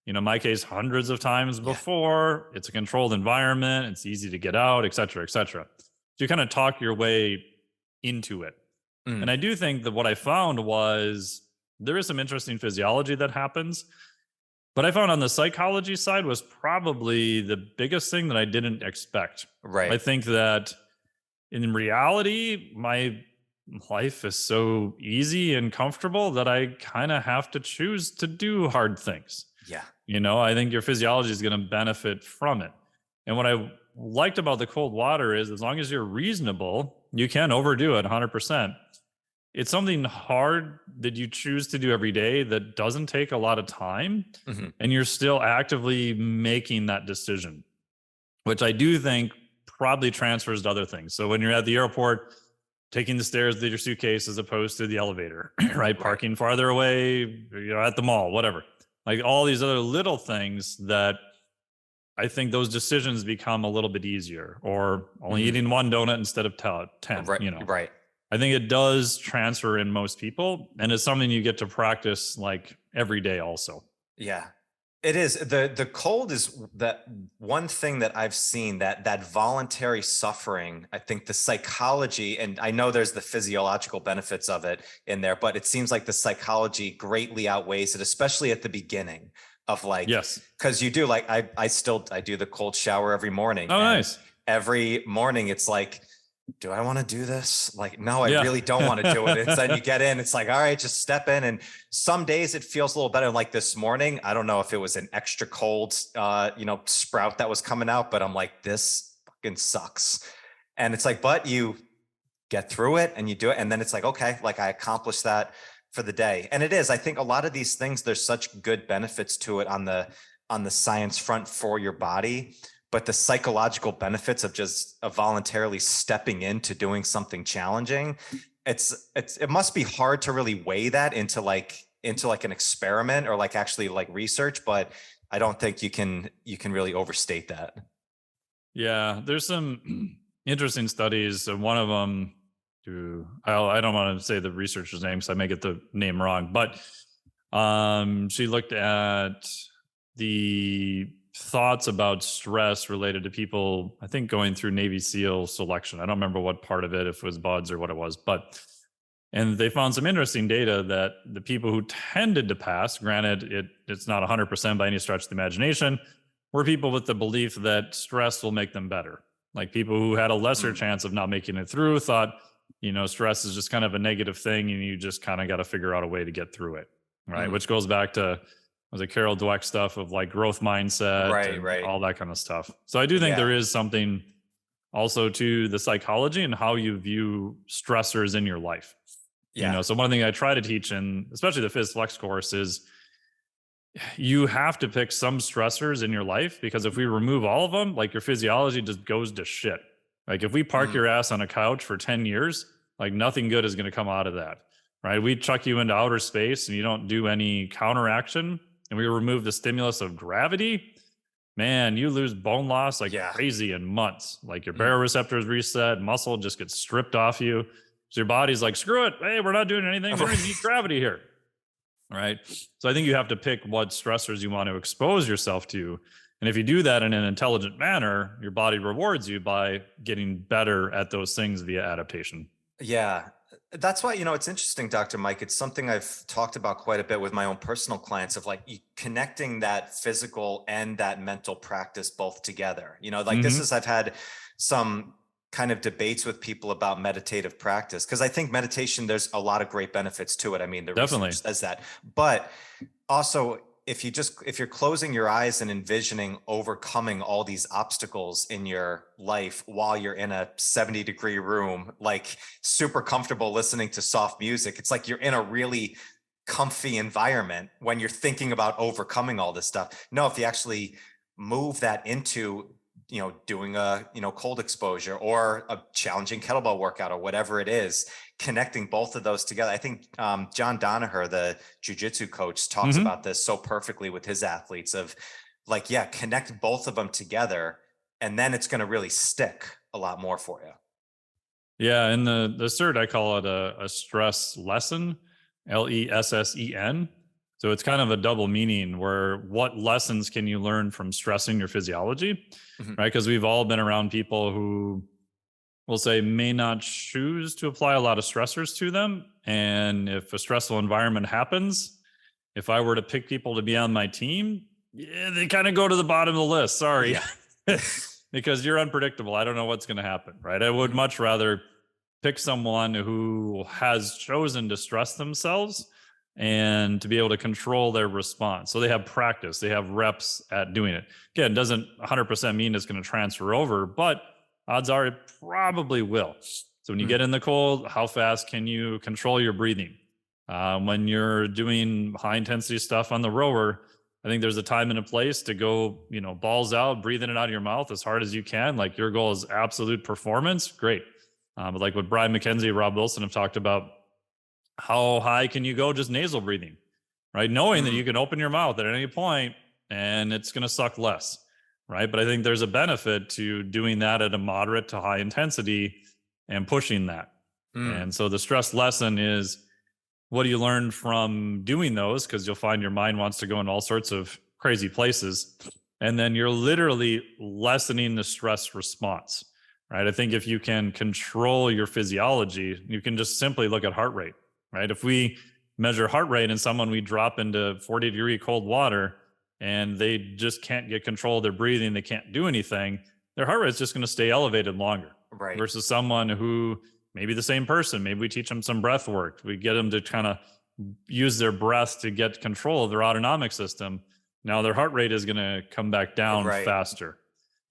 in my case, hundreds of times before. It's a controlled environment. It's easy to get out, et cetera, et cetera. So you kind of talk your way into it. And I do think that what I found was there is some interesting physiology that happens. But I found on the psychology side was probably the biggest thing that I didn't expect. Right. I think that in reality, my life is so easy and comfortable that I kind of have to choose to do hard things. Yeah. I think your physiology is going to benefit from it. And what I liked about the cold water is as long as you're reasonable, you can overdo it 100%. It's something hard that you choose to do every day that doesn't take a lot of time and you're still actively making that decision, which I do think probably transfers to other things. So when you're at the airport, taking the stairs with your suitcase as opposed to the elevator, right? Parking farther away, at the mall, whatever. Like all these other little things that I think those decisions become a little bit easier, or only eating one donut instead of 10, Right. I think it does transfer in most people, and it's something you get to practice like every day also. Yeah, it is. The cold is that one thing that I've seen, that voluntary suffering. I think the psychology, and I know there's the physiological benefits of it in there, but it seems like the psychology greatly outweighs it, especially at the beginning of like, because you do like, I do the cold shower every morning. Oh, nice. Every morning it's like, do I want to do this? Like, no, I really don't want to do it. And then you get in, it's like, all right, just step in. And some days it feels a little better. Like this morning, I don't know if it was an extra cold, sprout that was coming out, but I'm like, this fucking sucks. And it's like, but you get through it and you do it. And then it's like, okay, like I accomplished that for the day. And it is, I think a lot of these things, there's such good benefits to it on the science front for your body. But the psychological benefits of just voluntarily stepping into doing something challenging, it must be hard to really weigh that into like an experiment or like actually like research. But I don't think you can really overstate that. Yeah, there's some interesting studies. One of them, I don't want to say the researcher's name because I may get the name wrong, but she looked at the thoughts about stress related to people, I think, going through Navy SEAL selection. I don't remember what part of it, if it was buds or what it was, and they found some interesting data that the people who tended to pass, granted, it's not 100% by any stretch of the imagination, were people with the belief that stress will make them better. Like people who had a lesser chance of not making it through thought, stress is just kind of a negative thing and you just kind of got to figure out a way to get through it. Right. Which goes back to, was it Carol Dweck stuff of like growth mindset, and all that kind of stuff. So I do think there is something also to the psychology and how you view stressors in your life. So one thing I try to teach in, especially the Phys Flex course, is you have to pick some stressors in your life, because if we remove all of them, like your physiology just goes to shit. Like if we park your ass on a couch for 10 years, like nothing good is going to come out of that, right? We chuck you into outer space and you don't do any counteraction, and we remove the stimulus of gravity, man, you lose bone loss like crazy in months. Like your baroreceptors reset, muscle just gets stripped off you. So your body's like, screw it. Hey, we're not doing anything. We don't even need gravity here. Right. So I think you have to pick what stressors you want to expose yourself to. And if you do that in an intelligent manner, your body rewards you by getting better at those things via adaptation. Yeah. That's why, it's interesting, Dr. Mike. It's something I've talked about quite a bit with my own personal clients, of like connecting that physical and that mental practice both together. I've had some kind of debates with people about meditative practice, because I think meditation, there's a lot of great benefits to it. I mean, the Definitely research says that, but also if you're closing your eyes and envisioning overcoming all these obstacles in your life while you're in a 70-degree room, like super comfortable listening to soft music, it's like you're in a really comfy environment when you're thinking about overcoming all this stuff. No, if you actually move that into doing a, cold exposure or a challenging kettlebell workout or whatever it is, connecting both of those together. I think John Danaher, the jiu-jitsu coach, talks about this so perfectly with his athletes of like, connect both of them together, and then it's going to really stick a lot more for you. Yeah. And the cert, I call it a stress lesson, LESSEN. So it's kind of a double meaning, where what lessons can you learn from stressing your physiology, right? Because we've all been around people who, we'll say, may not choose to apply a lot of stressors to them. And if a stressful environment happens, if I were to pick people to be on my team, they kind of go to the bottom of the list. Sorry, because you're unpredictable. I don't know what's going to happen, right? I would much rather pick someone who has chosen to stress themselves and to be able to control their response. So they have practice, they have reps at doing it. Again, it doesn't 100% mean it's going to transfer over, but odds are it probably will. So when you get in the cold, how fast can you control your breathing? When you're doing high intensity stuff on the rower, I think there's a time and a place to go, balls out, breathe in and out of your mouth as hard as you can. Like your goal is absolute performance. Great. But like what Brian McKenzie, Rob Wilson have talked about, how high can you go just nasal breathing, right? Knowing that you can open your mouth at any point and it's going to suck less, right? But I think there's a benefit to doing that at a moderate to high intensity and pushing that. And so the stress lesson is, what do you learn from doing those? Because you'll find your mind wants to go in all sorts of crazy places. And then you're literally lessening the stress response, right? I think if you can control your physiology, you can just simply look at heart rate. Right? If we measure heart rate in someone, we drop into 40-degree cold water and they just can't get control of their breathing, they can't do anything, their heart rate is just going to stay elevated longer. Right. Versus someone who, maybe the same person, maybe we teach them some breath work, we get them to kind of use their breath to get control of their autonomic system. Now their heart rate is going to come back down faster.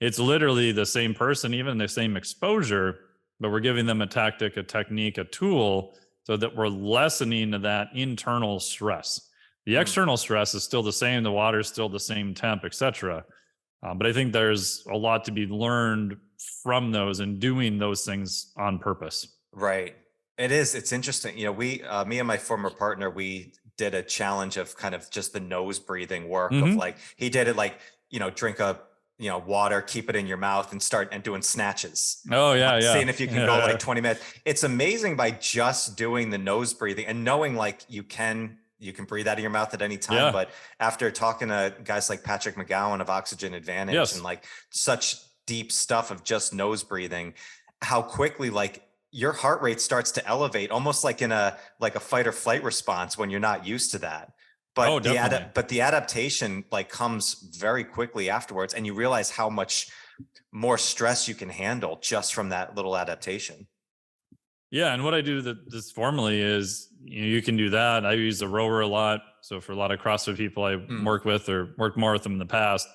It's literally the same person, even the same exposure, but we're giving them a tactic, a technique, a tool, so that we're lessening that internal stress. The external stress is still the same. The water is still the same temp, et cetera. But I think there's a lot to be learned from those and doing those things on purpose. Right. It is. It's interesting. Me and my former partner, we did a challenge of kind of just the nose breathing work of like, he did it like, drink a water, keep it in your mouth and start and doing snatches. Oh yeah. Seeing if you can go like 20 minutes. It's amazing by just doing the nose breathing and knowing like you can you can breathe out of your mouth at any time. Yeah. But after talking to guys like Patrick McGowan of Oxygen Advantage Yes. and like such deep stuff of just nose breathing, how quickly like your heart rate starts to elevate, almost like in a fight or flight response when you're not used to that. But the adaptation like comes very quickly afterwards, and you realize how much more stress you can handle just from that little adaptation. Yeah, and what I do this formally is you can do that. I use the rower a lot. So for a lot of CrossFit people I work with or worked more with them in the past,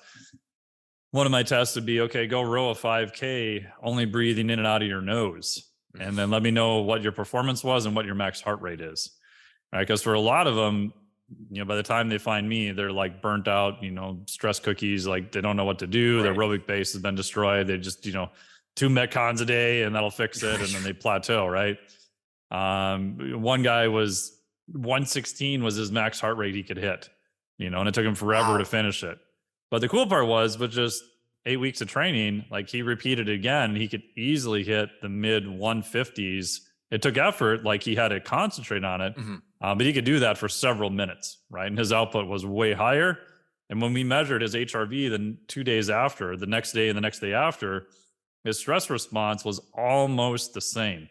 one of my tests would be, okay, go row a 5K, only breathing in and out of your nose. And then let me know what your performance was and what your max heart rate is. Right? Because for a lot of them, by the time they find me, they're like burnt out, stress cookies, like they don't know what to do. Right. Their aerobic base has been destroyed. They just, 2 Metcons a day and that'll fix it. And then they plateau, right? One guy was 116 was his max heart rate he could hit, and it took him forever to finish it. But the cool part was with just 8 weeks of training, like he repeated it again, he could easily hit the mid 150s. It took effort, like he had to concentrate on it, but he could do that for several minutes, right? And his output was way higher. And when we measured his HRV, then 2 days after, the next day and the next day after, his stress response was almost the same,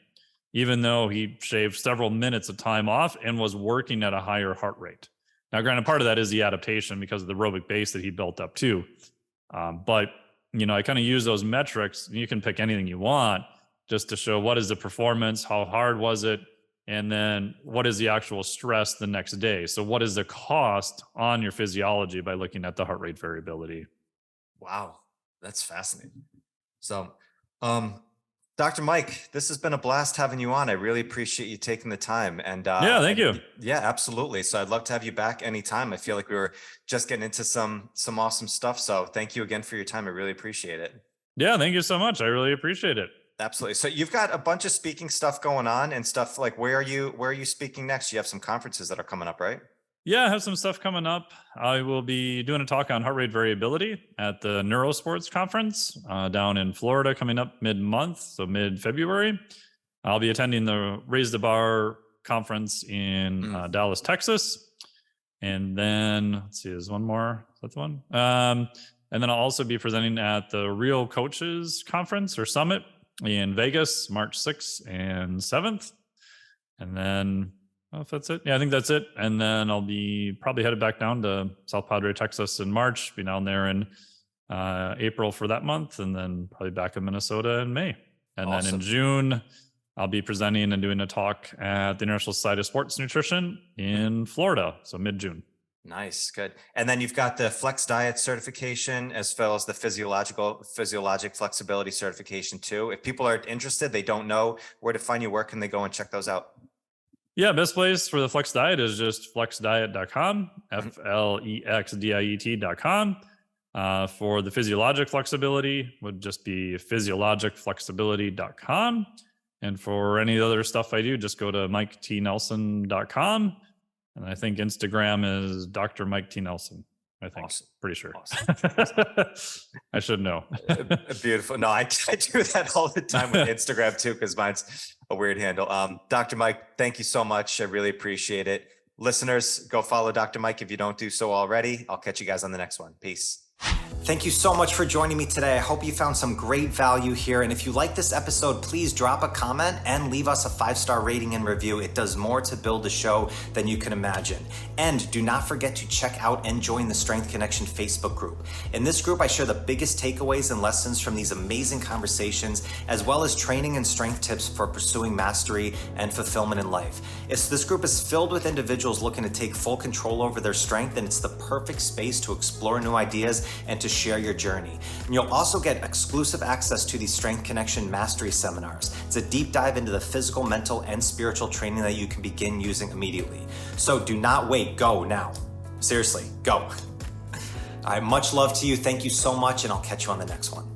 even though he shaved several minutes of time off and was working at a higher heart rate. Now, granted, part of that is the adaptation because of the aerobic base that he built up too. But, I kind of use those metrics. You can pick anything you want just to show what is the performance, how hard was it, and then what is the actual stress the next day. So what is the cost on your physiology by looking at the heart rate variability? Wow, that's fascinating. So, Dr. Mike, this has been a blast having you on. I really appreciate you taking the time. And thank you. Yeah, absolutely. So I'd love to have you back anytime. I feel like we were just getting into some awesome stuff. So thank you again for your time. I really appreciate it. Yeah, thank you so much. I really appreciate it. Absolutely. So you've got a bunch of speaking stuff going on and stuff like where are you speaking next? You have some conferences that are coming up, right? Yeah, I have some stuff coming up. I will be doing a talk on heart rate variability at the Neurosports Conference down in Florida coming up mid-month, so mid-February. I'll be attending the Raise the Bar conference in Dallas, Texas. And then, let's see, there's one more. Is that the one? And then I'll also be presenting at the Real Coaches Conference or Summit in Vegas, March 6th and 7th. And then, if that's it. Yeah, I think that's it. And then I'll be probably headed back down to South Padre, Texas in March, be down there in April for that month, and then probably back in Minnesota in May. And awesome. Then in June, I'll be presenting and doing a talk at the International Society of Sports Nutrition in Florida. So mid-June. Nice. Good. And then you've got the Flex Diet certification as well as the physiologic flexibility certification too. If people are interested, they don't know where to find you, where can they go and check those out? Yeah, best place for the Flex Diet is just flexdiet.com, FLEXDIET.com. For the physiologic flexibility would just be physiologicflexibility.com. And for any other stuff I do, just go to miketnelson.com. And I think Instagram is Dr. Mike T. Nelson. I think. Awesome. Pretty sure. Awesome. I should know. Beautiful. No, I do that all the time with Instagram too, because mine's a weird handle. Dr. Mike, thank you so much. I really appreciate it. Listeners, go follow Dr. Mike if you don't do so already. I'll catch you guys on the next one. Peace. Thank you so much for joining me today. I hope you found some great value here. And if you like this episode, please drop a comment and leave us a 5-star rating and review. It does more to build the show than you can imagine. And do not forget to check out and join the Strength Connection Facebook group. In this group, I share the biggest takeaways and lessons from these amazing conversations, as well as training and strength tips for pursuing mastery and fulfillment in life. This group is filled with individuals looking to take full control over their strength, and it's the perfect space to explore new ideas and to share your journey. And you'll also get exclusive access to these Strength Connection Mastery Seminars. It's a deep dive into the physical, mental, and spiritual training that you can begin using immediately. So do not wait, go now. Seriously, go. All right, much love to you. Thank you so much, and I'll catch you on the next one.